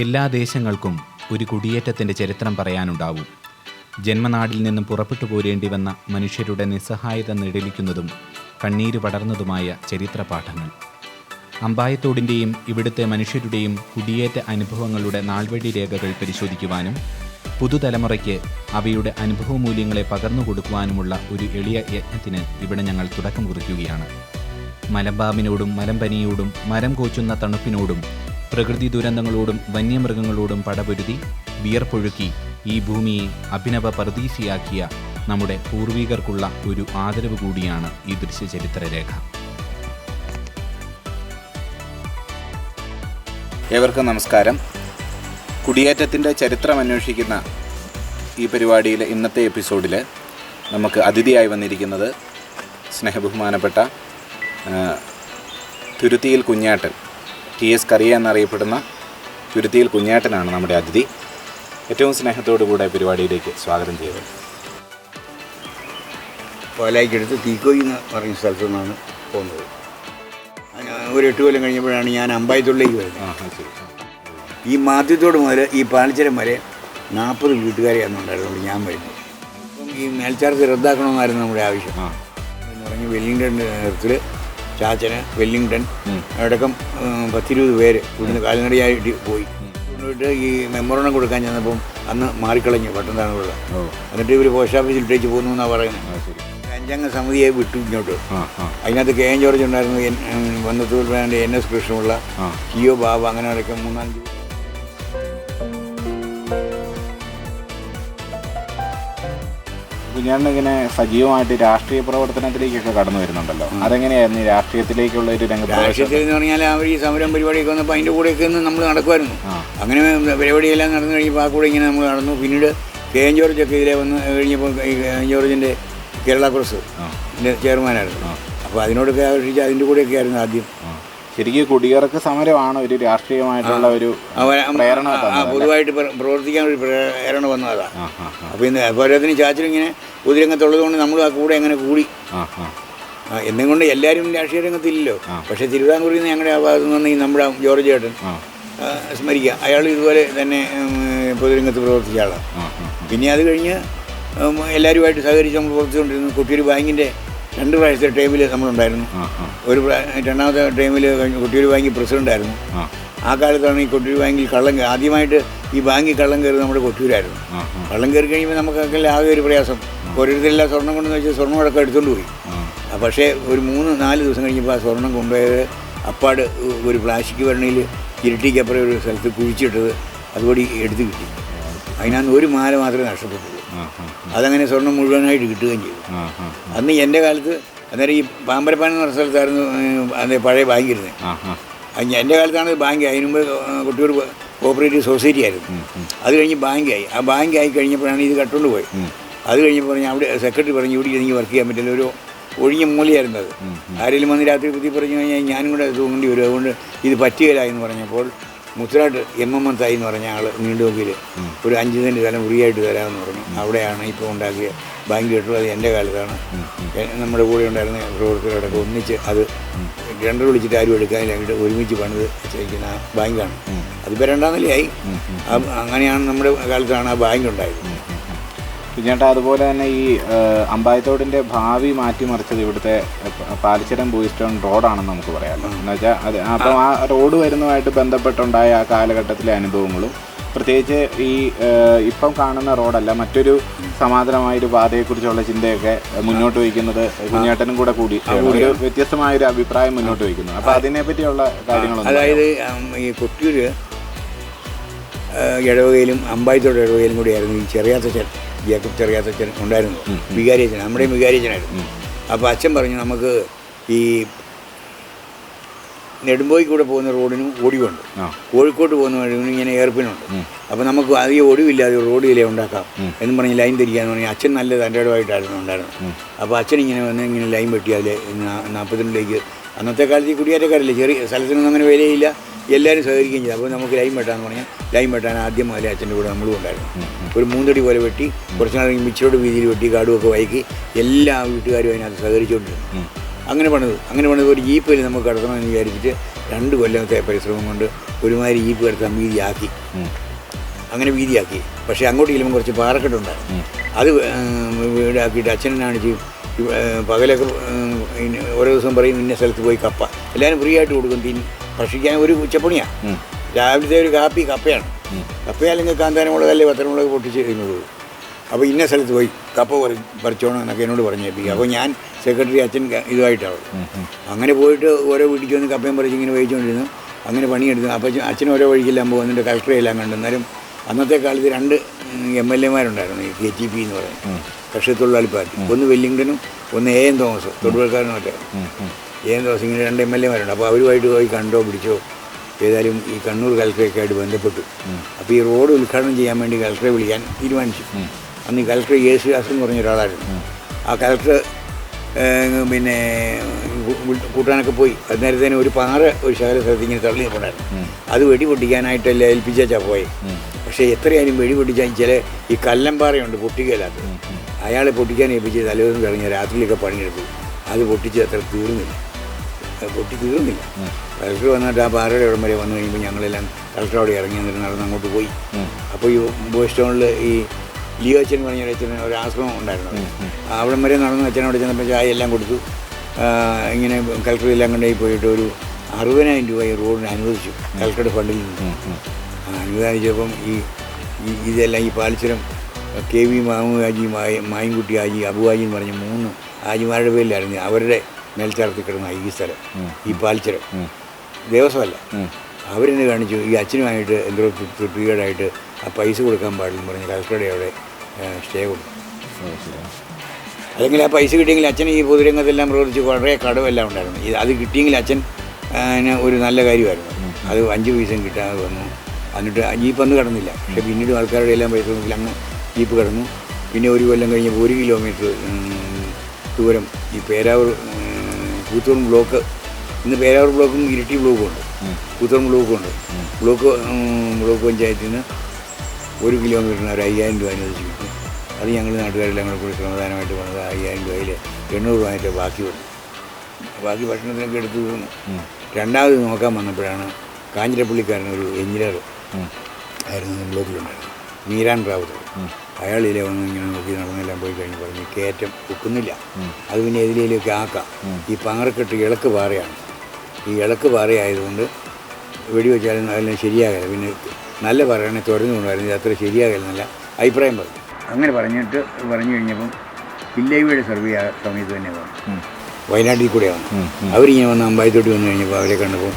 എല്ലാ ദേശങ്ങൾക്കും ഒരു കുടിയേറ്റത്തിൻ്റെ ചരിത്രം പറയാനുണ്ടാവും. ജന്മനാടിൽ നിന്നും പുറപ്പെട്ടു പോരേണ്ടി വന്ന മനുഷ്യരുടെ നിസ്സഹായത നിഴലിക്കുന്നതും കണ്ണീര് പടർന്നതുമായ ചരിത്രപാഠങ്ങൾ. അമ്പായത്തോടിൻ്റെയും ഇവിടുത്തെ മനുഷ്യരുടെയും കുടിയേറ്റ അനുഭവങ്ങളുടെ നാൾവഴി രേഖകൾ പരിശോധിക്കുവാനും പുതുതലമുറയ്ക്ക് അവയുടെ അനുഭവമൂല്യങ്ങളെ പകർന്നു കൊടുക്കുവാനുമുള്ള ഒരു എളിയ യജ്ഞത്തിന് ഇവിടെ ഞങ്ങൾ തുടക്കം കുറിക്കുകയാണ്. മലമ്പാമ്പിനോടും മലമ്പനിയോടും മരം കോച്ചുന്ന തണുപ്പിനോടും പ്രകൃതി ദുരന്തങ്ങളോടും വന്യമൃഗങ്ങളോടും പടപൊരുതി വിയർപ്പൊഴുക്കി ഈ ഭൂമിയെ അഭിനവ പർദീസിയാക്കിയ നമ്മുടെ പൂർവികർക്കുള്ള ഒരു ആദരവ് കൂടിയാണ് ഈ ദൃശ്യചരിത്രരേഖ. ഏവർക്കും നമസ്കാരം. കുടിയേറ്റത്തിൻ്റെ ചരിത്രം അന്വേഷിക്കുന്ന ഈ പരിപാടിയിലെ ഇന്നത്തെ എപ്പിസോഡിൽ നമുക്ക് അതിഥിയായി വന്നിരിക്കുന്നത് സ്നേഹബഹുമാനപ്പെട്ട തുരുത്തിയിൽ കുഞ്ഞേട്ടൻ, TS കറിയ എന്നറിയപ്പെടുന്ന തുരുത്തിയിൽ കുഞ്ഞേട്ടനാണ് നമ്മുടെ അതിഥി. ഏറ്റവും സ്നേഹത്തോടു കൂടെ പരിപാടിയിലേക്ക് സ്വാഗതം ചെയ്തത്. പാലായിക്കടുത്ത് തീക്കോയി എന്ന് പറയുന്ന സ്ഥലത്തു നിന്നാണ് പോകുന്നത്. ഒരു 8 കൊല്ലം കഴിഞ്ഞപ്പോഴാണ് ഞാൻ അമ്പായത്തോടിലേക്ക് വരുന്നത്. ഈ മാധ്യത്തോട് മുതൽ ഈ പാലച്ചരം വരെ 40 വീട്ടുകാരെ അന്നുണ്ടായിരുന്നു ഞാൻ വരുന്നത്. അപ്പം ഈ മേൽച്ചാർജ് റദ്ദാക്കണമെന്നായിരുന്നു നമ്മുടെ ആവശ്യം. എന്ന് പറഞ്ഞ് വെല്ലിംഗ്ടൺ നേതൃത്വത്തിൽ ചാച്ചന് വെല്ലിംഗ്ടൺ അടക്കം 10-20 പേര് ഇവിടുന്ന് കാൽനടയായിട്ട് പോയി. കൊണ്ടുപോയിട്ട് ഈ മെമ്മോറണ്ടം കൊടുക്കാൻ ചെന്നപ്പം അന്ന് മാറിക്കളഞ്ഞു പട്ടംതാണുള്ള. എന്നിട്ട് ഇവർ പോസ്റ്റ് ഓഫീസിൽ ഇട്ടേച്ച് പോകുന്നു എന്നാണ് പറയുന്നത്. 5-അംഗ സമിതിയെ വിട്ടു ഇങ്ങോട്ട്. അതിനകത്ത് KN ജോർജ് ഉണ്ടായിരുന്നു, വന്നത്തൂർ NS കൃഷ്ണമുള്ള, CO ബാബ, അങ്ങനെ അടക്കം 3-4 കുഞ്ഞേട്ടനിങ്ങനെ സജീവമായിട്ട് രാഷ്ട്രീയ പ്രവർത്തനത്തിലേക്കൊക്കെ കടന്നു വരുന്നുണ്ടല്ലോ. അതെങ്ങനെയായിരുന്നു ഈ രാഷ്ട്രീയത്തിലേക്കുള്ള ഒരു രംഗത്ത്? രാഷ്ട്രീയത്തിൽ എന്ന് പറഞ്ഞാൽ അവർ ഈ സമരം പരിപാടിയൊക്കെ വന്നപ്പോൾ അതിൻ്റെ കൂടെയൊക്കെ ഒന്ന് നമ്മൾ നടക്കുമായിരുന്നു. അങ്ങനെ പരിപാടിയെല്ലാം നടന്നു കഴിഞ്ഞപ്പോൾ ആ കൂടെ ഇങ്ങനെ നമ്മൾ നടന്നു. പിന്നീട് KN ജോർജൊക്കെ ഇതിലെ വന്ന് കഴിഞ്ഞപ്പോൾ KN ജോർജിൻ്റെ കേരള കോൺഗ്രസ് ചെയർമാനായിരുന്നു. അപ്പോൾ അതിനോടൊക്കെ ആകർഷിച്ച് അതിൻ്റെ കൂടെയൊക്കെ ആയിരുന്നു ആദ്യം. ശരിക്കും കുടിയിറക്ക് സമരമാണ് ഒരു രാഷ്ട്രീയമായിട്ടുള്ള ഒരു പ്രേരണ, പൊതുവായിട്ട് പ്രവർത്തിക്കാൻ ഒരു പ്രേരണ വന്നതാണ്. അപ്പോൾ ഇന്ന് പോരാത്തിന് ചാച്ചനും ഇങ്ങനെ പൊതുരംഗത്തുള്ളത് കൊണ്ട് നമ്മൾ ആ കൂടെ അങ്ങനെ കൂടി. എന്നും കൊണ്ട് എല്ലാവരും രാഷ്ട്രീയ രംഗത്തില്ലല്ലോ. പക്ഷേ തിരുവിതാംകൂറിൽ നിന്ന് ഞങ്ങളുടെ ആ ഭാഗത്ത് നിന്ന് നമ്മുടെ ജോർജ് ചേട്ടൻ സ്മരിക്കുക, അയാൾ ഇതുപോലെ തന്നെ പൊതുരംഗത്ത് പ്രവർത്തിച്ച ആളാണ്. പിന്നെ അത് കഴിഞ്ഞ് എല്ലാവരുമായിട്ട് സഹകരിച്ച് നമ്മൾ പ്രവർത്തിച്ചുകൊണ്ടിരുന്നു. കൊട്ടിയൂർ ബാങ്കിൻ്റെ 2 പ്രാവശ്യത്തെ ടൈമിൽ നമ്മളുണ്ടായിരുന്നു. രണ്ടാമത്തെ ടൈമിൽ കൊട്ടിയൂർ ബാങ്ക് പ്രസിഡൻ്റായിരുന്നു. ആ കാലത്താണ് ഈ കൊട്ടിയൂർ ബാങ്കിൽ ആദ്യമായിട്ട് ഈ ബാങ്കിൽ കള്ളം കയറി നമ്മുടെ കൊട്ടിയൂരായിരുന്നു. കള്ളം കയറി കഴിയുമ്പോൾ നമുക്കൊക്കെ ആകെ ഒരു പ്രയാസം. ഓരോരുത്തരെല്ലാം സ്വർണ്ണം കൊണ്ടെന്ന് വെച്ചാൽ സ്വർണ്ണം അടക്കം എടുത്തുകൊണ്ട് പോയി. പക്ഷേ ഒരു 3-4 ദിവസം കഴിഞ്ഞപ്പോൾ ആ സ്വർണ്ണം കൊണ്ടുപോയത് അപ്പാട് ഒരു പ്ലാസ്റ്റിക് ഭരണിയിൽ ഇരട്ടിക്കപ്പുറം ഒരു സ്ഥലത്ത് കുഴിച്ചിട്ടത് അതുകൂടി എടുത്ത് കിട്ടി. അതിനകത്ത് ഒരു മാല മാത്രമേ നഷ്ടപ്പെട്ടുള്ളൂ. അതങ്ങനെ സ്വർണ്ണം മുഴുവനായിട്ട് കിട്ടുകയും ചെയ്തു. അന്ന് എൻ്റെ കാലത്ത് അന്നേരം ഈ പാമ്പരപ്പാൻ എന്ന് പറഞ്ഞ സ്ഥലത്തായിരുന്നു അന്നേ പഴയ ബാങ്ക് ഇരുന്നത്. എൻ്റെ കാലത്താണ് ബാങ്ക്. അതിന് മുമ്പ് കൊട്ടിയൂർ കോപ്പറേറ്റീവ് സൊസൈറ്റി ആയിരുന്നു. അത് കഴിഞ്ഞ് ബാങ്കായി. ആ ബാങ്കായി കഴിഞ്ഞപ്പോഴാണ് ഇത് കട്ടുകൊണ്ട് പോയി. അത് കഴിഞ്ഞപ്പോൾ പറഞ്ഞാൽ അവിടെ സെക്രട്ടറി പറഞ്ഞു ഇവിടെ എനിക്ക് വർക്ക് ചെയ്യാൻ പറ്റില്ല, ഒരു ഒഴിഞ്ഞ മൂലയായിരുന്നു അത്. ആരെങ്കിലും വന്ന് രാത്രി കുത്തി പറഞ്ഞു കഴിഞ്ഞാൽ ഞാനും കൂടെ തൂങ്ങേണ്ടി വരും, അതുകൊണ്ട് ഇത് പറ്റുകയില്ല എന്ന് പറഞ്ഞപ്പോൾ മുത്തലാട്ട് MMN തായി എന്ന് പറഞ്ഞ ആൾ നീണ്ടുനോക്കിയിൽ ഒരു 5 സെൻറ്റ് സ്ഥലം ഫ്രീ ആയിട്ട് തരാമെന്ന് പറഞ്ഞു. അവിടെയാണ് ഇപ്പോൾ ഉണ്ടാക്കിയ ബാങ്ക് കെട്ടു. അത് എൻ്റെ കാലത്താണ്. നമ്മുടെ കൂടെ ഉണ്ടായിരുന്ന പ്രവർത്തകരോടൊക്കെ ഒന്നിച്ച് അത് ടെൻഡർ വിളിച്ചിട്ട് ആരും എടുക്കാനില്ലായിട്ട് ഒരുമിച്ച് പണിത് വെച്ചിരിക്കുന്ന ബാങ്കാണ്. അതിപ്പോൾ 2-ാം നിലയായി. അങ്ങനെയാണ് നമ്മുടെ കാലത്താണ് ആ ബാങ്ക് ഉണ്ടായത്. പിന്നീട് അതുപോലെ തന്നെ ഈ അമ്പായത്തോടിൻ്റെ ഭാവി മാറ്റിമറിച്ചത് ഇവിടുത്തെ പാലച്ചരം ബോയ്സ്റ്റോൺ റോഡാണെന്ന് നമുക്ക് പറയാമല്ലോ. എന്നുവെച്ചാൽ അത് അപ്പം ആ റോഡ് വരുന്നതുമായിട്ട് ബന്ധപ്പെട്ടുണ്ടായ ആ കാലഘട്ടത്തിലെ അനുഭവങ്ങളും, പ്രത്യേകിച്ച് ഈ ഇപ്പം കാണുന്ന റോഡല്ല മറ്റൊരു സമാന്തരമായൊരു പാതയെക്കുറിച്ചുള്ള ചിന്തയൊക്കെ മുന്നോട്ട് വയ്ക്കുന്നത് കുഞ്ഞേട്ടനും കൂടെ കൂടി ഒരു വ്യത്യസ്തമായൊരു അഭിപ്രായം മുന്നോട്ട് വയ്ക്കുന്നു. അപ്പോൾ അതിനെപ്പറ്റിയുള്ള കാര്യങ്ങളൊന്നും, അതായത് ഈ കൊട്ടിയൂർ ഇടവകയിലും അമ്പായത്തോട് ഇടവകയിലും കൂടിയായിരുന്നു ഈ ചെറിയാത്തച്ഛൻ, ജേക്കബ് ചെറിയാത്തച്ഛൻ ഉണ്ടായിരുന്നു. വികാരിയച്ഛൻ, നമ്മുടെ വികാരിയച്ഛനായിരുന്നു. അപ്പോൾ അച്ഛൻ പറഞ്ഞു നമുക്ക് ഈ നെടുമ്പോയി കൂടെ പോകുന്ന റോഡിനും ഒടിവുണ്ട്, കോഴിക്കോട്ട് പോകുന്ന വഴിനും ഇങ്ങനെ ഏർപ്പിനുണ്ട്. അപ്പോൾ നമുക്ക് അധികം ഒടിവില്ലാതെ റോഡ് വില ഉണ്ടാക്കാം എന്ന് പറഞ്ഞ് ലൈൻ തിരിക്കാന്ന് പറഞ്ഞാൽ അച്ഛൻ നല്ല തൻ്റെ ഇടവായിട്ടായിരുന്നു ഉണ്ടായിരുന്നത്. അപ്പോൾ അച്ഛൻ ഇങ്ങനെ വന്ന് ഇങ്ങനെ ലൈൻ വെട്ടിയാൽ 42ലേക്ക് അന്നത്തെ കാലത്ത് ഈ കുടിയേറ്റക്കാരല്ലേ, ചെറിയ സ്ഥലത്തിനൊന്നും അങ്ങനെ വിലയില്ല, എല്ലാവരും സഹകരിക്കുകയും ചെയ്തു. അപ്പോൾ നമുക്ക് ലൈൻ വെട്ടാന്ന് പറഞ്ഞാൽ ലൈൻ വെട്ടാൻ ആദ്യം മുതലേ അച്ഛൻ്റെ കൂടെ നമ്മളും ഉണ്ടായിരുന്നു. ഒരു 3 തടി പോലെ വെട്ടി കുറച്ച് നാൾ മിച്ചോട് വീതിയിൽ വെട്ടി കാടുമൊക്കെ വൈകി എല്ലാ വീട്ടുകാരും അതിനകത്ത് സഹകരിച്ചുകൊണ്ടിരുന്നു. അങ്ങനെ പണിത് ഒരു ജീപ്പിൽ നമുക്ക് കിടത്തണമെന്ന് വിചാരിച്ചിട്ട് 2 കൊല്ലത്തെ പരിശ്രമം കൊണ്ട് ഒരുമാതിരി ജീപ്പ് കിടത്താൻ വീതിയാക്കി. അങ്ങനെ വീതിയാക്കി. പക്ഷേ അങ്ങോട്ട് ചെല്ലുമ്പോൾ കുറച്ച് പാറക്കെട്ടുണ്ടായിരുന്നു. അത് വീടാക്കിയിട്ട് അച്ഛനെ കാണിച്ച് പകലൊക്കെ ഓരോ ദിവസം പറയും ഇന്ന സ്ഥലത്ത് പോയി കപ്പ എല്ലാവരും ഫ്രീ ആയിട്ട് കൊടുക്കും. ഭക്ഷിക്കാൻ ഒരു ഉച്ചപ്പണിയാണ്. രാവിലത്തെ ഒരു കാപ്പി കപ്പയാണ്. കപ്പയല്ലെങ്കിൽ കാന്താനമുളക് അല്ലെ പത്തനമുളക് പൊട്ടിച്ച് തിന്നത്. അപ്പോൾ ഇന്ന സ്ഥലത്ത് പോയി കപ്പ പറിച്ചോണം എന്നൊക്കെ എന്നോട് പറഞ്ഞേപ്പിക്കും. അപ്പോൾ ഞാൻ സെക്രട്ടറി അച്ഛൻ ഇതുമായിട്ടാവും. അങ്ങനെ പോയിട്ട് ഓരോ വീട്ടിലേക്ക് വന്ന് കപ്പയും പറിച്ച് ഇങ്ങനെ വഹിച്ചുകൊണ്ടിരുന്നു. അങ്ങനെ പണിയെടുത്തു. അപ്പോൾ അച്ഛൻ ഓരോ വഴിക്കെല്ലാം പോകുന്നുണ്ട്. കളക്ടറെ എല്ലാം കണ്ടു. എന്നാലും അന്നത്തെ കാലത്ത് 2 MLA-മാരുണ്ടായിരുന്നു, ഈ KTP എന്ന് പറയുന്നത്, കർഷക തൊഴിലാളി പാർട്ടി. ഒന്ന് വെല്ലിംഗ്ടനും ഒന്ന് AM തോമസ്, തൊടുപുഴക്കാരനും ഒക്കെ. AM തോമസ് ഇങ്ങനെ 2 MLA-മാരുണ്ട്. അപ്പോൾ അവരുമായിട്ട് പോയി കണ്ടോ പിടിച്ചോ. ഏതായാലും ഈ കണ്ണൂർ കളക്ടറൊക്കെ ആയിട്ട് ബന്ധപ്പെട്ടു. അപ്പോൾ ഈ റോഡ് ഉദ്ഘാടനം ചെയ്യാൻ വേണ്ടി കളക്ടറെ വിളിക്കാൻ തീരുമാനിച്ചു. അന്ന് ഈ കളക്ടർ യേശുദാസ് എന്ന് പറഞ്ഞ ഒരാളായിരുന്നു. ആ കളക്ടർ പിന്നെ കൂട്ടാനൊക്കെ പോയി. അന്നേരത്തേന് ഒരു പാറ ഒരു ശകല സ്ഥലത്ത് ഇങ്ങനെ തള്ളി നിൽപ്പുണ്ടായിരുന്നു. അത് വെടി പൊട്ടിക്കാനായിട്ടല്ല ഏൽപ്പിച്ചാ പോയി. പക്ഷേ എത്രയായാലും വെടി പൊട്ടിച്ചാൽ ചില ഈ കല്ലമ്പാറയുണ്ട് പൊട്ടിക്കലാത്ത, അയാളെ പൊട്ടിക്കാൻ ഏൽപ്പിച്ച് തലേദിവസം കഴിഞ്ഞ രാത്രിയിലൊക്കെ പണിയെടുത്തു. അത് പൊട്ടിച്ച് അത്ര തീർന്നില്ല. കളക്ടർ വന്നിട്ട് ആ പാറയുടെ ഇടം വരെ വന്നു കഴിയുമ്പോൾ ഞങ്ങളെല്ലാം കളക്ടർ അവിടെ ഇറങ്ങി എന്നിട്ട് നടന്ന് അങ്ങോട്ട് പോയി. അപ്പോൾ ഈ ബോയ്സ് ടൗണിൽ ഈ ലിയോ അച്ഛൻ പറഞ്ഞ അച്ഛന് ഒരു ആശ്രമം ഉണ്ടായിരുന്നു. അവിടം വരെ നടന്ന് അച്ഛനോട് ചെന്നപ്പോൾ ചായ എല്ലാം കൊടുത്തു. ഇങ്ങനെ കളക്ടർ എല്ലാം കൊണ്ടുപോയി പോയിട്ട് ഒരു 60,000 രൂപ ഈ റോഡിന് അനുവദിച്ചു കളക്ടറുടെ ഫണ്ടിൽ നിന്ന്. അനുവദിച്ചപ്പം ഇതെല്ലാം ഈ പാലിച്ചരം KV മാമു ഹാജി, മായിൻകുട്ടി ഹാജി, അബു ഹാജി എന്ന് പറഞ്ഞ 3 ഹാജിമാരുടെ പേരിലായിരുന്നു അവരുടെ മേൽച്ചാർത്തി കിടന്ന ഈ സ്ഥലം, ഈ പാലിച്ചരം. ദേവസ്വമല്ല. അവരെന്നെ കാണിച്ചു ഈ അച്ഛനുമായിട്ട് എന്തോ തൃപ്തികേടായിട്ട് ആ പൈസ കൊടുക്കാൻ പാടില്ലെന്ന് പറഞ്ഞ് കളക്ടറുടെ അവിടെ സ്റ്റേ കൊടുക്കും. അല്ലെങ്കിൽ ആ പൈസ കിട്ടിയെങ്കിൽ അച്ഛൻ ഈ പൊതുരംഗത്തെല്ലാം പ്രവർത്തിച്ച് വളരെ കടമെല്ലാം ഉണ്ടായിരുന്നു. അത് കിട്ടിയെങ്കിൽ അച്ഛൻ ഒരു നല്ല കാര്യമായിരുന്നു. അത് 5 പൈസയും കിട്ടാതെ വന്നു. എന്നിട്ട് ജീപ്പ് അന്ന് കടന്നില്ല. പക്ഷേ പിന്നീട് ആൾക്കാരുടെ എല്ലാം പൈസ നോക്കില്ല അങ്ങ് ജീപ്പ് കടന്നു. പിന്നെ ഒരു കൊല്ലം കഴിഞ്ഞപ്പോൾ 1 കിലോമീറ്റർ ദൂരം ഈ പേരാവൂർ കൂത്തൂർ ബ്ലോക്ക്, ഇന്ന് പേരാവൂർ ബ്ലോക്കും ഇരിട്ടി ബ്ലോക്കും ഉണ്ട്, കൂത്തൂർ ബ്ലോക്കും ഉണ്ട്. ബ്ലോക്ക് പഞ്ചായത്തിൽ നിന്ന് 1 കിലോമീറ്ററിന് ഒരു 5,000 രൂപ അനുവദിച്ച് കിട്ടും. അത് ഞങ്ങൾ നാട്ടുകാരെല്ലാം കൂടി ശ്രമദാനമായിട്ട് വന്നത് 5,000 രൂപയിൽ 800 രൂപയായിട്ട് ബാക്കി വന്നു. ബാക്കി ഭക്ഷണത്തിനൊക്കെ എടുത്തു തീർന്നു. രണ്ടാമത് നോക്കാൻ വന്നപ്പോഴാണ് കാഞ്ഞിരപ്പള്ളിക്കാരനൊരു എഞ്ചിനീയർ ആയിരുന്നു ബ്ലോക്കിലുണ്ടായിരുന്നു, മീരാൻ റാവുത്ത്. അയാളിലെ വന്ന് ഇങ്ങനെ നോക്കി നടന്നെല്ലാം പോയി കഴിഞ്ഞ് പറഞ്ഞ് കയറ്റം ഒക്കുന്നില്ല, അത് പിന്നെ എതിലേക്ക് ആക്കാം. ഈ പാറക്കെട്ട് ഇളക്ക് പാറയാണ്. ഈ ഇളക്ക് പാറയായതുകൊണ്ട് വെടിവെച്ചാലും അതെല്ലാം ശരിയാകില്ല. പിന്നെ നല്ല പാറയാണെങ്കിൽ തുറന്നു കൊണ്ടുവരുന്നത് അത്ര ശരിയാകില്ലെന്നല്ല അഭിപ്രായം പറഞ്ഞു. അങ്ങനെ പറഞ്ഞു കഴിഞ്ഞപ്പം വില്ലേജ് സർവേ ആ സമയത്ത് തന്നെ വന്നു, വയനാട്ടിൽ കൂടെ വന്നു. അവരിങ്ങനെ വന്ന് അമ്പായത്തോട്ട് വന്നു കഴിഞ്ഞപ്പോൾ അവരെ കണ്ടപ്പോൾ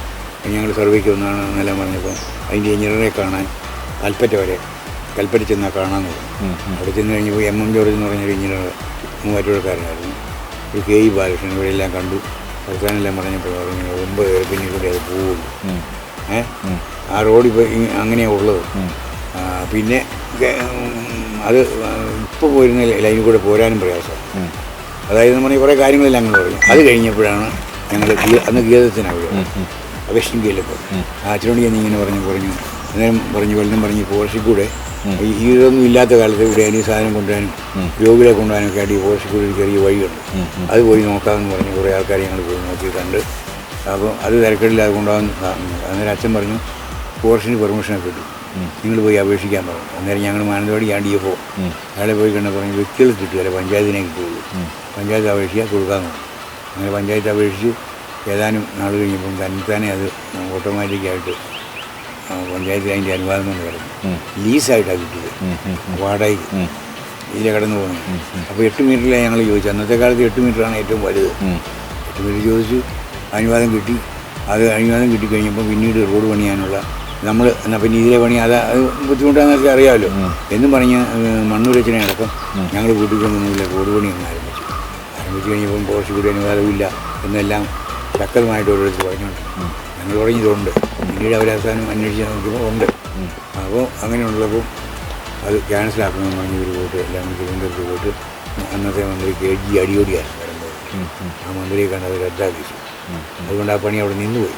ഞങ്ങൾ സർവേക്ക് വന്നാണ് എന്നെല്ലാം പറഞ്ഞപ്പോൾ അതിൻ്റെ എഞ്ചിനീയറെ കാണാൻ കൽപ്പറ്റ ചെന്നാൽ കാണാമെന്ന് പറഞ്ഞു. അവിടെ ചെന്ന് കഴിഞ്ഞപ്പോൾ MM ജോർജ് എന്ന് പറഞ്ഞൊരു എഞ്ചിനീയർ മൂവാറ്റുപുഴക്കാരനായിരുന്നു. ഒരു KE ബാലകൃഷ്ണൻ ഇവരെല്ലാം കണ്ടു. അവസാനെല്ലാം പറഞ്ഞപ്പോൾ പറഞ്ഞു 9 പേര് പിന്നെ കൂടെ അത് പോവുള്ളൂ. ആ റോഡ് ഇപ്പോൾ അങ്ങനെയാണ് ഉള്ളത്. പിന്നെ അത് ഇപ്പോൾ പോയിരുന്ന ലൈനിൽ കൂടെ പോരാനും പ്രയാസം. അതായത് നമ്മൾ കുറേ കാര്യങ്ങളെല്ലാം അങ്ങനെ പറഞ്ഞു. അത് കഴിഞ്ഞപ്പോഴാണ് ഞങ്ങൾ അന്ന് ഗീതത്തിനാണ് വെസ്റ്റേൺ ഗീലപ്പോൾ അച്ഛനോട് ഞാൻ ഇങ്ങനെ പറഞ്ഞു അന്നേരം വെള്ളം പറഞ്ഞ് ഫോറസ്റ്റിൽ കൂടെ ഇതൊന്നും ഇല്ലാത്ത കാലത്ത് ഇവിടെ അതിന് സാധനം കൊണ്ടുവരാനും രോഗികളെ കൊണ്ടുപോകാനൊക്കെ ആയിട്ട് ഈ ഫോറസ്റ്റിൽ കൂടെ ഒരു ചെറിയ വഴിയുണ്ട്, അത് പോയി നോക്കാമെന്ന് പറഞ്ഞ് കുറേ ആൾക്കാർ ഞങ്ങൾ പോയി നോക്കി കണ്ട്. അപ്പോൾ അത് തിരക്കേടില്ലാതെ കൊണ്ടുപോകാൻ. അന്നേരം അച്ഛൻ പറഞ്ഞു ഫോറസ്റ്റിന് പെർമിഷനൊക്കെ കിട്ടും, നിങ്ങൾ പോയി അപേക്ഷിക്കാൻ പറഞ്ഞു. അന്നേരം ഞങ്ങൾ മാനന്തവാടി ആണ്ടിയപ്പോൾ അയാളെ പോയി കണ്ട് പറഞ്ഞു വ്യക്തികൾ കിട്ടുകയല്ല, പഞ്ചായത്തിനെ കിട്ടുകയുള്ളൂ, പഞ്ചായത്ത് അപേക്ഷിക്കാൻ കൊടുക്കാമെന്ന് പറഞ്ഞു. അങ്ങനെ പഞ്ചായത്ത് അപേക്ഷിച്ചു. ഏതാനും നാൾ കഴിഞ്ഞപ്പം തന്നെ അത് ഓട്ടോമാറ്റിക്കായിട്ട് പഞ്ചായത്തിൽ അതിൻ്റെ അനുവാദം കൊണ്ട് കിടന്നു. ലീസായിട്ടാണ് കിട്ടിയത്, വാടകയ്ക്ക് ഇതിലെ കടന്നു പോകുന്നത്. അപ്പോൾ 8 മീറ്ററിലാണ് ഞങ്ങൾ ചോദിച്ചു. അന്നത്തെ കാലത്ത് 8 മീറ്ററാണ് ഏറ്റവും വലുത്. 8 മീറ്റർ ചോദിച്ചു, അനുവാദം കിട്ടി. അനുവാദം കിട്ടിക്കഴിഞ്ഞപ്പോൾ പിന്നീട് റോഡ് പണിയാനുള്ള നമ്മൾ എന്നാൽ പിന്നെ ഇതിലെ പണി അത് ബുദ്ധിമുട്ടാണെന്നൊക്കെ അറിയാമല്ലോ എന്നും പറഞ്ഞ് മണ്ണൂരച്ചനെ അടക്കം ഞങ്ങൾ കൂട്ടിക്കൊണ്ടൊന്നുമില്ല, റോഡ് പണി ഒന്ന് ആരംഭിച്ചു കഴിഞ്ഞപ്പം ഫോറസ്റ്റ് കൂടി അനുവാദമില്ല എന്നെല്ലാം ശക്തമായിട്ട് ഓരോരുത്തർ പറഞ്ഞുകൊണ്ട് ഞങ്ങൾ പറഞ്ഞതുണ്ട്. പിന്നീട് അവരവസാനം അന്വേഷിച്ച് നോക്കുമ്പോൾ ഉണ്ട്. അപ്പോൾ അങ്ങനെയുള്ളപ്പോൾ അത് ക്യാൻസലാക്കണമെന്ന് പറഞ്ഞ് ഒരു പോയിട്ട് എല്ലാം തിരുവനന്തപുരത്ത് പോയിട്ട് അന്നത്തെ മന്ത്രി KG അടിയോടിയായിരുന്നു വരുമ്പോൾ ആ മന്ത്രിയെ കണ്ട് അത് റദ്ദാക്കിച്ചു. അതുകൊണ്ട് ആ പണി അവിടെ നിന്നുപോയി.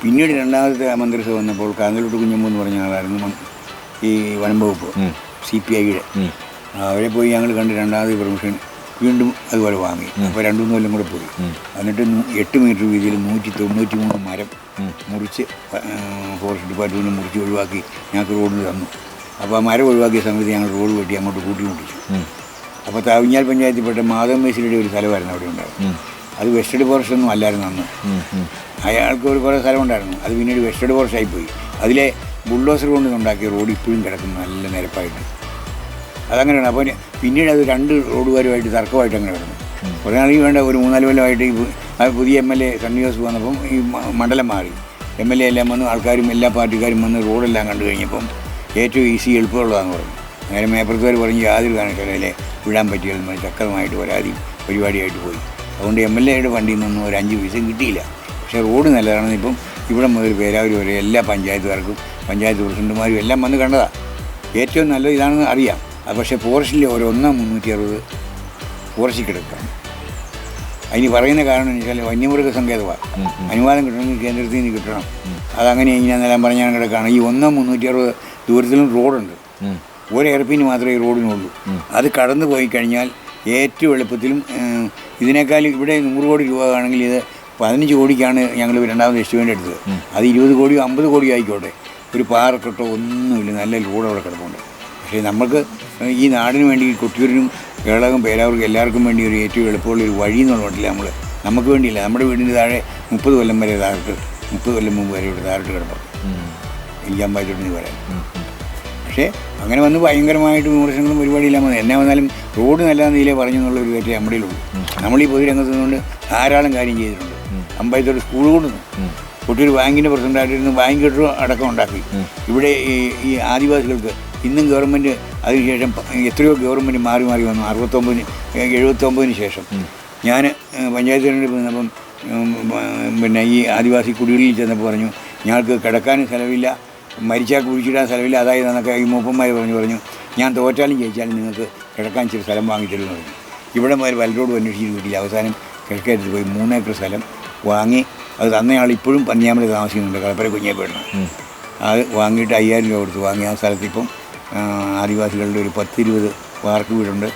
പിന്നീട് രണ്ടാമത്തെ മന്ത്രിസഭ വന്നപ്പോൾ കാന്തലോട്ട് കുഞ്ഞമ്മ എന്ന് പറഞ്ഞ ആളായിരുന്നു ഈ വനം വകുപ്പ് CPIയുടെ. അവരെ പോയി ഞങ്ങൾ കണ്ട് രണ്ടാമത് പെർമിഷൻ വീണ്ടും അതുപോലെ വാങ്ങി. അപ്പോൾ 2-3 കൊല്ലം കൂടെ പോയി. എന്നിട്ട് 8 മീറ്റർ വീതിയിൽ 193 മരം മുറിച്ച് ഫോറസ്റ്റ് ഡിപ്പാർട്ട്മെൻറ്റ് മുറിച്ച് ഒഴിവാക്കി ഞങ്ങൾക്ക് റോഡിന് തന്നു. അപ്പോൾ ആ മരം ഒഴിവാക്കിയ സമയത്ത് ഞങ്ങൾ റോഡ് വെട്ടി അങ്ങോട്ട് കൂട്ടിമുട്ടിച്ചു. അപ്പോൾ താവിഞ്ഞാൽ പഞ്ചായത്തിൽപ്പെട്ട മാധവ മേശ്വരിയുടെ ഒരു സ്ഥലമായിരുന്നു അവിടെ ഉണ്ടായിരുന്നു. അത് വെസ്റ്റഡ് ഫോറസ്റ്റ് ഒന്നും അല്ലായിരുന്നു അന്ന്. അയാൾക്ക് കുറേ സ്ഥലമുണ്ടായിരുന്നു. അത് പിന്നീട് വെസ്റ്റഡ് ഫോറസ്റ്റ് ആയിപ്പോയി. അതിലെ ബുൾഡോസർ കൊണ്ട് ഉണ്ടാക്കിയ റോഡ് ഇപ്പോഴും കിടക്കുന്നു നല്ല നിരപ്പായിട്ട്. അതങ്ങനെയാണ്. അപ്പോൾ പിന്നീട് അത് 2 റോഡുകാരുമായിട്ട് തർക്കമായിട്ട് അങ്ങനെ കിടന്നു. കുറേ നാളെങ്കിൽ വേണ്ട ഒരു 3-4 കൊല്ലമായിട്ട് ഈ പുതിയ MLA സണ്ണി ജോസഫ് വന്നപ്പം ഈ മണ്ഡലം മാറി. MLA എല്ലാം വന്നു, ആൾക്കാരും എല്ലാ പാർട്ടിക്കാരും വന്ന് റോഡെല്ലാം കണ്ടു കഴിഞ്ഞപ്പം ഏറ്റവും ഈസി എളുപ്പമുള്ളതാണെന്ന് പറഞ്ഞു. അങ്ങനെ മേപ്പുറത്തുകാർ പറഞ്ഞ് യാതൊരു കാരണവശാലും വിടാൻ പറ്റിയെന്ന് ശക്തമായിട്ട് പരിപാടിയായിട്ട് പോയി. അതുകൊണ്ട് MLAയുടെ ഫണ്ടിൽ നിന്നൊന്നും ഒരു 5 പൈസ കിട്ടിയില്ല. പക്ഷേ റോഡ് നല്ലതാണെന്ന് ഇപ്പം ഇവിടെ മുതൽ പേരാവൂർ വരെ എല്ലാ പഞ്ചായത്തുകാർക്കും പഞ്ചായത്ത് പ്രസിഡന്റുമാരും എല്ലാം വന്ന് കണ്ടതാണ്. ഏറ്റവും നല്ലത് ഇതാണെന്ന് അറിയാം. അത് പക്ഷേ ഫോറസ്റ്റിലെ ഒരു 1/360 ഫോറസ്റ്റിൽ കിടക്കാം. അതിന് പറയുന്ന കാരണം എന്ന് വെച്ചാൽ വന്യമൃഗ സങ്കേതമാണ്. അനുവാദം കിട്ടണമെങ്കിൽ കേന്ദ്രത്തിൽ നിന്ന് കിട്ടണം. അതങ്ങനെ ഇങ്ങനെയെന്നെല്ലാം പറഞ്ഞാൽ കിടക്കുകയാണ്. ഈ 1/360 ദൂരത്തിലും റോഡുണ്ട്. ഒരു എയർപിന് മാത്രമേ ഈ റോഡിനുള്ളൂ. അത് കടന്നു പോയി കഴിഞ്ഞാൽ ഏറ്റവും എളുപ്പത്തിലും ഇതിനേക്കാൾ ഇവിടെ 100 കോടി രൂപ ആണെങ്കിൽ ഇത് 15 കോടിക്കാണ് ഞങ്ങൾ രണ്ടാമത് എസ്റ്റിമേറ്റ് എടുത്തത്. അത് 20 കോടിയോ 50 കോടിയോ ആയിക്കോട്ടെ. ഒരു പാറക്കെട്ടോ ഒന്നുമില്ല, നല്ല റോഡ് അവിടെ കിടപ്പുണ്ട്. പക്ഷേ നമുക്ക് ഈ നാടിന് വേണ്ടി കൊട്ടിയൂരിനും കേരളവും പേരാവർക്കും എല്ലാവർക്കും വേണ്ടി ഒരു ഏറ്റവും എളുപ്പമുള്ളൊരു വഴി എന്നുള്ളതില്ല. നമുക്ക് വേണ്ടിയില്ല. നമ്മുടെ വീടിന് താഴെ 30 കൊല്ലം വരെ 30 കൊല്ലം മുമ്പ് വരെ ഇവിടെ താഴോട്ട് കിടപ്പുണ്ട്. എനിക്ക് അമ്പായത്തോട്ടിന് വരാൻ. പക്ഷേ അങ്ങനെ വന്ന് ഭയങ്കരമായിട്ട് വിമർശനങ്ങളും പരിപാടിയെല്ലാം വന്നു. എന്നാ വന്നാലും റോഡ് നല്ലതെന്ന് ഇതിലേ പറഞ്ഞു എന്നുള്ളൊരു തെറ്റേ നമ്മുടെ ഉള്ളൂ. നമ്മൾ ഈ പൊതുരംഗത്ത് നിന്നുകൊണ്ട് ധാരാളം കാര്യം ചെയ്തിട്ടുണ്ട്. അമ്പായത്തോട് സ്കൂൾ കൊണ്ടുവന്നു. കൊട്ടിയൂർ ബാങ്കിൻ്റെ പ്രസിഡൻ്റായിട്ടിരുന്ന് ബാങ്ക് കെട്ടിടം അടക്കം ഉണ്ടാക്കി. ഇവിടെ ഈ ആദിവാസികൾക്ക് ഇന്നും ഗവൺമെൻറ് അതിനുശേഷം എത്രയോ ഗവൺമെൻറ് മാറി മാറി വന്നു. 79 ശേഷം ഞാൻ പഞ്ചായത്ത് തിരഞ്ഞെടുപ്പ് നിന്നപ്പം പിന്നെ ഈ ആദിവാസി കുടികളിൽ ചെന്നപ്പോൾ പറഞ്ഞു ഞങ്ങൾക്ക് കിടക്കാനും സ്ഥലമില്ല, മരിച്ചാൽ കുഴിച്ചിടാൻ സ്ഥലമില്ല. അതായത് എന്നൊക്കെ ഈ മൂപ്പന്മാർ പറഞ്ഞു ഞാൻ തോറ്റാലും ജയിച്ചാലും നിങ്ങൾക്ക് കിടക്കാൻ ഇച്ചിരി സ്ഥലം വാങ്ങിത്തരുമെന്ന് പറഞ്ഞു. ഇവിടെ മുതൽ വല്ലരോട് അന്വേഷിച്ചിട്ട് കിട്ടിയില്ല. അവസാനം കിഴക്കേറ്റത്ത് പോയി 3 ഏക്കർ സ്ഥലം വാങ്ങി. അത് തന്നയാൾ ഇപ്പോഴും പന്നിയാമല താമസിക്കുന്നുണ്ട്, കളപ്പര കുഞ്ഞേപ്പേടണം. അത് വാങ്ങിയിട്ട് 5000 രൂപ കൊടുത്ത് വാങ്ങി. ആ സ്ഥലത്തിപ്പം ആദിവാസികളുടെ ഒരു 10-20 വാർക്ക് വീടുണ്ട്.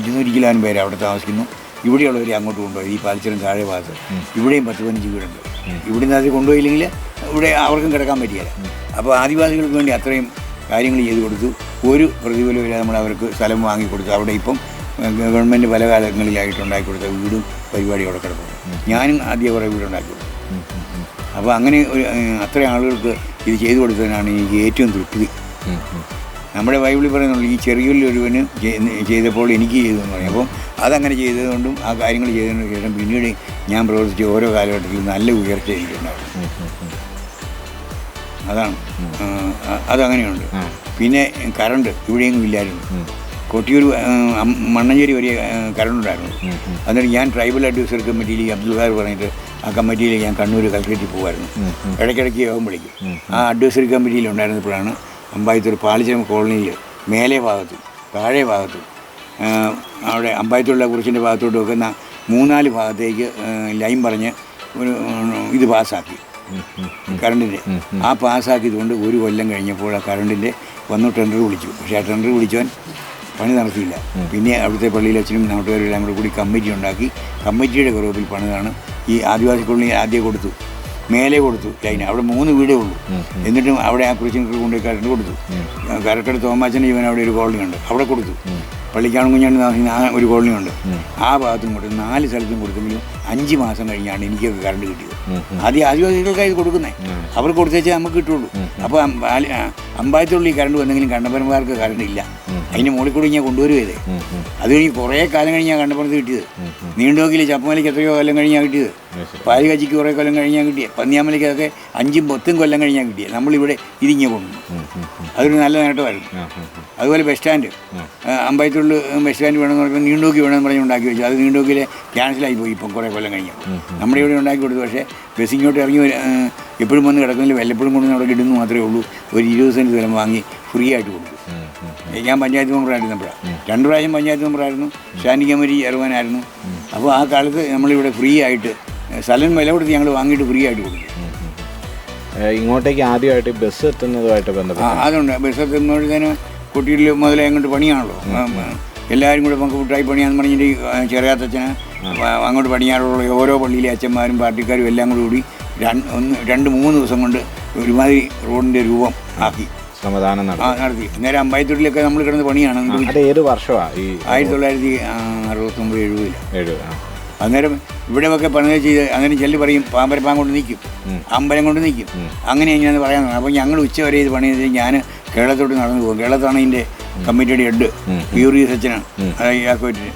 200 കിലോനും പേര് അവിടെ താമസിക്കുന്നു. ഇവിടെയുള്ളവർ അങ്ങോട്ട് കൊണ്ടുപോയി. ഈ പാലച്ചിറം താഴെ ഭാഗത്ത് ഇവിടെയും 10-15 വീടുണ്ട്. ഇവിടെ നിന്ന് അത് കൊണ്ടുപോയില്ലെങ്കിൽ ഇവിടെ അവർക്കും കിടക്കാൻ പറ്റിയില്ല. അപ്പോൾ ആദിവാസികൾക്ക് വേണ്ടി അത്രയും കാര്യങ്ങൾ ചെയ്തു കൊടുത്തു. ഒരു പ്രതിഫലമില്ല. നമ്മൾ അവർക്ക് സ്ഥലം വാങ്ങിക്കൊടുത്തു. അവിടെ ഇപ്പം ഗവൺമെൻറ് പല കാലങ്ങളിലായിട്ട് ഉണ്ടാക്കി കൊടുത്ത വീടും പരിപാടി അവിടെ കിടപ്പുണ്ട്. ഞാനും ആദ്യം കുറേ വീടുണ്ടാക്കി കൊടുത്തു. അപ്പോൾ അങ്ങനെ അത്രയും ആളുകൾക്ക് ഇത് ചെയ്തു കൊടുത്തതിനാണ് എനിക്ക് ഏറ്റവും തൃപ്തി. നമ്മുടെ ബൈബിളിൽ പറയുന്നുള്ളൂ ഈ ചെറിയൊരുവന് ചെയ്തപ്പോൾ എനിക്ക് ചെയ്തു എന്ന് പറയും. അപ്പം അതങ്ങനെ ചെയ്തതുകൊണ്ടും ആ കാര്യങ്ങൾ ചെയ്തതിന് ശേഷം പിന്നീട് ഞാൻ പ്രവർത്തിച്ച ഓരോ കാലഘട്ടത്തിലും നല്ല ഉയർച്ച ചെയ്തിട്ടുണ്ടായിരുന്നു. അതാണ് അതങ്ങനെയുണ്ട്. പിന്നെ കറണ്ട് ഇവിടെയെങ്കിലും ഇല്ലായിരുന്നു. കൊട്ടിയൂർ മണ്ണഞ്ചേരി വരെ കറണ്ട് ഉണ്ടായിരുന്നു. എന്നിട്ട് ഞാൻ ട്രൈബൽ അഡ്വൈസറി കമ്മിറ്റിയിൽ അബ്ദുൽ ഖാദർ പറഞ്ഞിട്ട് ആ കമ്മിറ്റിയിൽ ഞാൻ കണ്ണൂർ കൽക്കറ്റിൽ പോകുമായിരുന്നു. ഇടയ്ക്കിടയ്ക്ക് യോഗം വിളിക്കും. ആ അഡ്വൈസറി കമ്മിറ്റിയിൽ ഉണ്ടായിരുന്നപ്പോഴാണ് അമ്പായത്തൂർ പാലിച്ചിറം കോളനിയിൽ മേലെ ഭാഗത്തും താഴെ ഭാഗത്തും അവിടെ അമ്പായത്തൂരുള്ള കുറിച്ചിൻ്റെ ഭാഗത്തോട്ട് വെക്കുന്ന 3-4 ഭാഗത്തേക്ക് ലൈൻ പറഞ്ഞ് ഒരു ഇത് പാസ്സാക്കി കറണ്ടിൻ്റെ. ആ പാസ്സാക്കിയതുകൊണ്ട് 1 കൊല്ലം കഴിഞ്ഞപ്പോൾ ആ കറണ്ടിൻ്റെ വന്നു ടെൻഡർ വിളിച്ചു. പക്ഷേ ആ ടെൻഡർ വിളിച്ചവൻ പണി നടത്തിയില്ല. പിന്നെ അവിടുത്തെ പള്ളിയിൽ അച്ഛനും നാട്ടുകാരും എല്ലാം കൂടി കമ്മിറ്റി ഉണ്ടാക്കി. കമ്മിറ്റിയുടെ കുറവിൽ പണിതാണ് ഈ ആദിവാസി കോളനി ആദ്യം കൊടുത്തു, മേലെ കൊടുത്തു ലൈൻ. അവിടെ 3 വീടേ ഉള്ളൂ. എന്നിട്ടും അവിടെ ആ കുറിച്ചിന് കൊണ്ടുപോയി കറണ്ട് കൊടുത്തു. കരക്കട് തോമാച്ചൻ്റെ ജീവൻ അവിടെ ഒരു കോളനി ഉണ്ട്, അവിടെ കൊടുത്തു. പള്ളിക്കാണ് കുഞ്ഞാണ്ട് താമസിക്കുന്ന ഒരു കോളനി ഉണ്ട്, ആ ഭാഗത്തും കൊടുത്തു. 4 സ്ഥലത്തും കൊടുത്തെങ്കിലും 5 മാസം കഴിഞ്ഞാണ് എനിക്കൊക്കെ കറണ്ട് കിട്ടിയത്. ആദ്യം ആദിവാസികൾക്കാണ് ഇത് കൊടുക്കുന്നത്. അവർക്ക് കൊടുത്തേച്ചാൽ നമുക്ക് കിട്ടുള്ളൂ. അപ്പോൾ അമ്പായത്തുള്ള ഈ കറണ്ട് വന്നെങ്കിലും കണ്ണപ്പന്മാർക്ക് കറണ്ട് ഇല്ല. അതിൻ്റെ മുകളിൽ കൂടി ഞാൻ കൊണ്ടുവരുവേ. അത് കഴിഞ്ഞ് കുറേ കാലം കഴിഞ്ഞാൽ കണ്ണപ്പുറത്ത് കിട്ടിയത്. നീണ്ടുനോക്കിയിൽ ചപ്പമലയ്ക്ക് എത്രയോ കൊല്ലം കഴിഞ്ഞാൽ കിട്ടിയത്. പാലികച്ചിക്ക് കുറേ കൊല്ലം കഴിഞ്ഞാൽ കിട്ടിയത്. പന്നിയാമലയ്ക്കൊക്കെ 5-10 കൊല്ലം കഴിഞ്ഞാൽ കിട്ടിയത്. നമ്മളിവിടെ ഇതിങ്ങനെ കൊണ്ടു. അതൊരു നല്ല നേട്ടമായിരുന്നു. അതുപോലെ ബസ് സ്റ്റാൻഡ്, അമ്പായത്തുള്ള ബസ് സ്റ്റാൻഡ് വേണമെന്ന് പറഞ്ഞാൽ നീണ്ടുനോക്കി വേണമെന്ന് പറഞ്ഞ് ഉണ്ടാക്കി വെച്ചു. അത് നീണ്ടുനോക്കിയിൽ ക്യാൻസലായി പോയി ഇപ്പം കുറേ കൊല്ലം കഴിഞ്ഞാൽ. നമ്മുടെ ഇവിടെ ഉണ്ടാക്കി കൊടുത്തു. പക്ഷേ ബസ് ഇങ്ങോട്ട് ഇറങ്ങി എപ്പോഴും വന്ന് കിടക്കുന്നില്ല, വല്ലപ്പോഴും കൊണ്ട് അവിടെ ഇടുന്നു മാത്രമേ ഉള്ളൂ. ഒരു 20 സെൻറ്റ് സ്ഥലം വാങ്ങി ഫ്രീ ആയിട്ട് കൊടുത്തു. ഞാൻ പഞ്ചായത്ത് മെമ്പറായിരുന്നപ്പോഴാണ്. 2 പ്രാവശ്യം പഞ്ചായത്ത് മെമ്പറായിരുന്നു, സ്റ്റാൻഡിംഗ് കമ്മിറ്റി ചെയർമാനായിരുന്നു. അപ്പോൾ ആ കാലത്ത് നമ്മളിവിടെ ഫ്രീ ആയിട്ട് സ്ഥലം വില കൊടുത്ത് ഞങ്ങൾ വാങ്ങിയിട്ട് ഫ്രീ ആയിട്ട് കൊടുക്കും. ഇങ്ങോട്ടേക്ക് ആദ്യമായിട്ട് ബസ് എത്തുന്നതുമായിട്ട് ബന്ധപ്പെട്ട് അതുണ്ട്. ബസ് എത്തുമ്പോഴത്തേന് കൊട്ടിയൂരിൽ മുതലേ അങ്ങോട്ട് പണിയാണല്ലോ. എല്ലാവരും കൂടെ നമുക്ക് കൂട്ടായി പണിയാന്ന് പറഞ്ഞിട്ട് ചെറിയാത്തച്ഛന് അങ്ങോട്ട് പണിയാറുള്ള ഓരോ പള്ളിയിലെ അച്ഛന്മാരും പാർട്ടിക്കാരും എല്ലാം കൂടി 2-3 ദിവസം കൊണ്ട് ഒരുമാതിരി റോഡിൻ്റെ രൂപം ആക്കി ശ്രമദാനം നടത്തി. നേരെ അമ്പായത്തൊട്ടിലൊക്കെ നമ്മൾ കിടന്ന് പണിയാണ്. അത് ഏത് വർഷമാണ്? ഈ 1969-70. അന്നേരം ഇവിടെ ഒക്കെ പണി ചെയ്ത് അന്നേരം ചെല്ലി പറയും പാമ്പരപ്പാൻ കൊണ്ട് നിൽക്കും, അമ്പലം കൊണ്ട് നിൽക്കും, അങ്ങനെ ഞാൻ പറയാൻ. അപ്പോൾ ഞങ്ങൾ ഉച്ചവരെ ഇത് പണി ചെയ്ത് ഞാൻ കേരളത്തോട്ട് നടന്നു പോകും. കേരളത്താണ് ഇതിൻ്റെ കമ്മിറ്റിയുടെ ഹെഡ് യൂറിയസ് അച്ഛനാണ്, യാക്കോറ്റിന്.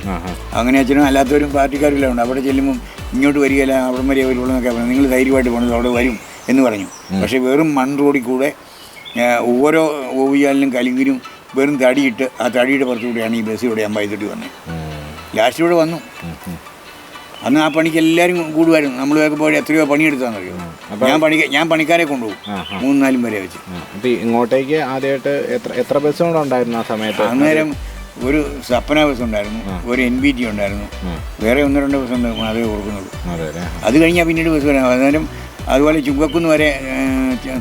അങ്ങനെ അച്ഛനും അല്ലാത്തവരും പാർട്ടിക്കാരെല്ലാം ഉണ്ട്. അവിടെ ചെല്ലുമ്പം ഇങ്ങോട്ട് വരികയില്ല, അവിടെ വരെ വരുള്ളൂന്നൊക്കെ പറഞ്ഞു. നിങ്ങൾ ധൈര്യമായിട്ട് പോകണത് അവിടെ വരും എന്ന് പറഞ്ഞു. പക്ഷേ വെറും മൺ റോഡിൽ കൂടെ ഓരോ ഓവിയാലിനും കലിങ്ങിനും വെറും തടിയിട്ട് ആ തടിയുടെ പുറത്തുകൂടെയാണ് ഈ ബസ് ഇവിടെ അമ്പായത്തൊട്ടി വന്നത്. ലാസ്റ്റ് ഇവിടെ വന്നു. അന്ന് ആ പണിക്ക് എല്ലാവരും കൂടുമായിരുന്നു. നമ്മളൊക്കെ പോയി എത്രയോ പണിയെടുത്താണെന്നറിയോ. ഞാൻ പണിക്കാരെ കൊണ്ടുപോകും 3-4 വരെ വെച്ച്. അപ്പോൾ ഇങ്ങോട്ടേക്ക് ആദ്യമായിട്ട് എത്ര ബസ്സുകൂടെ ഉണ്ടായിരുന്നു ആ സമയത്ത്? അന്നേരം ഒരു സപ്പന ബസ് ഉണ്ടായിരുന്നു, ഒരു NBT ഉണ്ടായിരുന്നു, വേറെ 1-2 ബസ് ഉണ്ട് അതേ കൊടുക്കുന്നുള്ളൂ. അത് കഴിഞ്ഞാൽ പിന്നീട് ബസ് വരാം. അന്നേരം അതുപോലെ ചുങ്കക്കുന്ന് വരെ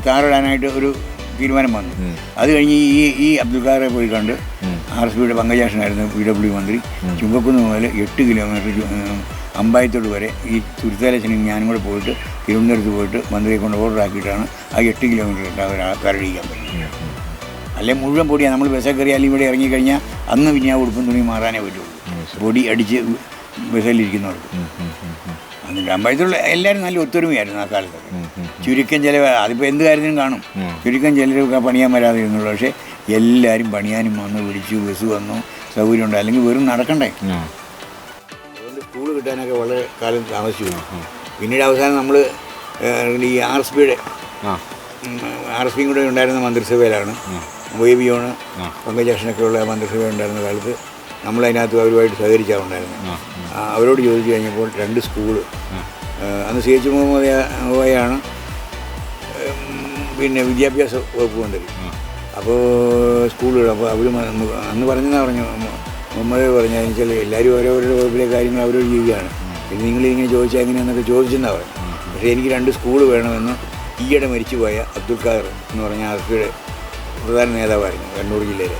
താറിടാനായിട്ട് ഒരു തീരുമാനം വന്നു. അത് കഴിഞ്ഞ് ഈ അബ്ദുൽ ഖാദറെ പോയി കണ്ട് RSPയുടെ പങ്കജാക്ഷനായിരുന്നു PW മന്ത്രി. ചുങ്കക്കുന്ന് മുതൽ 8 കിലോമീറ്റർ അമ്പായത്തോട് വരെ ഈ തുരുത്താലച്ചനും ഞാനും കൂടെ പോയിട്ട് തിരുവനന്തപുരത്ത് പോയിട്ട് മന്ത്രിയെ കൊണ്ട് ഓർഡർ ആക്കിയിട്ടാണ് ആ 8 കിലോമീറ്റർ അവർ കരടിക്കാൻ പറ്റും. അല്ലെങ്കിൽ മുഴുവൻ പൊടിയാണ്. നമ്മൾ ബസ്സൊക്കെ കയറി അല്ലെങ്കിൽ ഇവിടെ ഇറങ്ങിക്കഴിഞ്ഞാൽ അന്ന് പിന്നെ ആ ഉടുപ്പും തുണി മാറാനേ പറ്റുള്ളൂ, പൊടി അടിച്ച് ബസ്സിലിരിക്കുന്നവർക്ക്. എന്നിട്ട് അമ്പായത്തോട് എല്ലാവരും നല്ല ഒത്തൊരുമയായിരുന്നു ആ കാലത്തൊക്കെ. ചുരുക്കം ചില അതിപ്പോൾ എന്ത് കാര്യത്തിനും കാണും, ചുരുക്കം ചിലരൊക്കെ പണിയാൻ വരാതെ ഇരുന്നുള്ളൂ. പക്ഷേ എല്ലാവരും പണിയാനും വന്ന് വിളിച്ചു, ബസ് വന്നു, സൗകര്യം ഉണ്ട്. അല്ലെങ്കിൽ വെറും നടക്കണ്ടേ. അതുകൊണ്ട് സ്കൂൾ കിട്ടാനൊക്കെ വളരെ കാലം താമസിച്ചു. പിന്നീട് അവസാനം നമ്മൾ ഈ RSPയുടെ RSPയും കൂടെ ഉണ്ടായിരുന്ന മന്ത്രിസഭയിലാണ്. വൈബിയോണ് പങ്കജാക്ഷനൊക്കെ ഉള്ള മന്ത്രിസഭ ഉണ്ടായിരുന്ന കാലത്ത് നമ്മളതിനകത്ത് അവരുമായിട്ട് സഹകരിച്ചാറുണ്ടായിരുന്നു. അവരോട് ചോദിച്ചു കഴിഞ്ഞപ്പോൾ 2 സ്കൂള് അന്ന് CH മുഹമ്മദാണ് പിന്നെ വിദ്യാഭ്യാസ വകുപ്പ് മന്ത്രി. അപ്പോൾ സ്കൂളുകൾ അപ്പോൾ അവർ അന്ന് പറഞ്ഞെന്നാ പറഞ്ഞു മുഹമ്മദ് പറഞ്ഞു വെച്ചാൽ എല്ലാവരും ഓരോരുടെ വകുപ്പിലെ കാര്യങ്ങൾ അവരോട് ചെയ്യുകയാണ്. പിന്നെ നിങ്ങളിങ്ങനെ ചോദിച്ചാൽ എങ്ങനെയാണെന്നൊക്കെ ചോദിച്ചെന്നാണ് പറഞ്ഞു. പക്ഷേ എനിക്ക് 2 സ്കൂള് വേണമെന്ന് ഈയിടെ മരിച്ചുപോയ അബ്ദുൽ ഖാദർ എന്ന് പറഞ്ഞ RSPയുടെ പ്രധാന നേതാവായിരുന്നു കണ്ണൂർ ജില്ലയിലെ.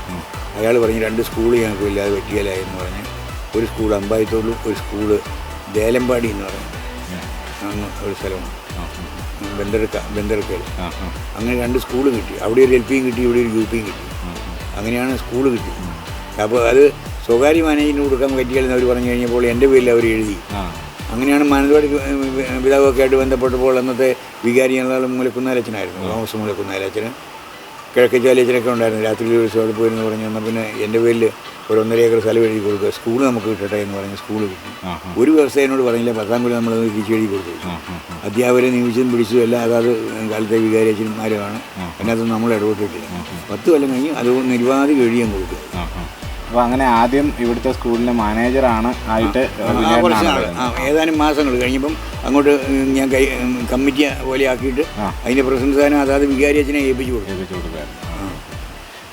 അയാൾ പറഞ്ഞ് 2 സ്കൂള് ഞങ്ങൾക്ക് ഇല്ലാതെ പറ്റിയല്ല എന്ന് പറഞ്ഞ് ഒരു സ്കൂൾ അമ്പായത്തോടും ഒരു സ്കൂള് ദേലമ്പാടി എന്ന് പറഞ്ഞു അന്ന് ഒരു സ്ഥലമാണ് ബന്ദർക്കൽ. അങ്ങനെ 2 സ്കൂള് കിട്ടി. അവിടെ ഒരു LPയും കിട്ടി, ഇവിടെ ഒരു UPയും കിട്ടി. അങ്ങനെയാണ് സ്കൂള് കിട്ടി. അപ്പോൾ അത് സ്വകാര്യ മാനേജിന് കൊടുക്കാൻ പറ്റിയാലെന്ന് അവർ പറഞ്ഞു കഴിഞ്ഞപ്പോൾ എൻ്റെ പേരിൽ അവർ എഴുതി. അങ്ങനെയാണ് മാനന്തവാടി പിതാവൊക്കെ ആയിട്ട് ബന്ധപ്പെട്ടപ്പോൾ അന്നത്തെ വികാരി എന്നുള്ള മൂലക്കുന്നാലച്ചനായിരുന്നു, തോമസ് മൂലക്കുന്നാലച്ചന്. കിഴക്കച്ചാലച്ചനൊക്കെ ഉണ്ടായിരുന്നു. രാത്രി ഒരു ദിവസം അവിടെ പോയിരുന്നു പറഞ്ഞു. എന്നാൽ പിന്നെ എൻ്റെ പേരിൽ ഒരു 1.5 ഏക്കർ സ്ഥലം എഴുതി കൊടുക്കുക, സ്കൂൾ നമുക്ക് കിട്ടട്ടെ എന്ന് പറഞ്ഞ് സ്കൂൾ കിട്ടി. ഒരു വ്യവസായനോട് പറഞ്ഞില്ല, 10ാം കൊല്ലം നമ്മളത് തിരിച്ചെഴുതി കൊടുത്തു. അധ്യാപകരെ നിയമിച്ചതും പിടിച്ചതും എല്ലാം അതാത് കാലത്തെ വികാരിയച്ഛന്മാരുമാണ്. അതിനകത്ത് നമ്മൾ ഇടപെട്ടിട്ടില്ല. 10 കൊല്ലം കഴിഞ്ഞ് അത് നിരുപാധി എഴുതിയും കൊടുത്തു. അപ്പോൾ അങ്ങനെ ആദ്യം ഇവിടുത്തെ സ്കൂളിലെ മാനേജറാണ് ആയിട്ട് ഏതാനും മാസങ്ങൾ കഴിഞ്ഞപ്പം അങ്ങോട്ട് ഞാൻ കമ്മിറ്റി പോലെ ആക്കിയിട്ട് അതിൻ്റെ പ്രസിഡന്റ് സ്ഥാനം അതായത് വികാരി അച്ഛനെ ഏൽപ്പിച്ചു കൊടുത്തു.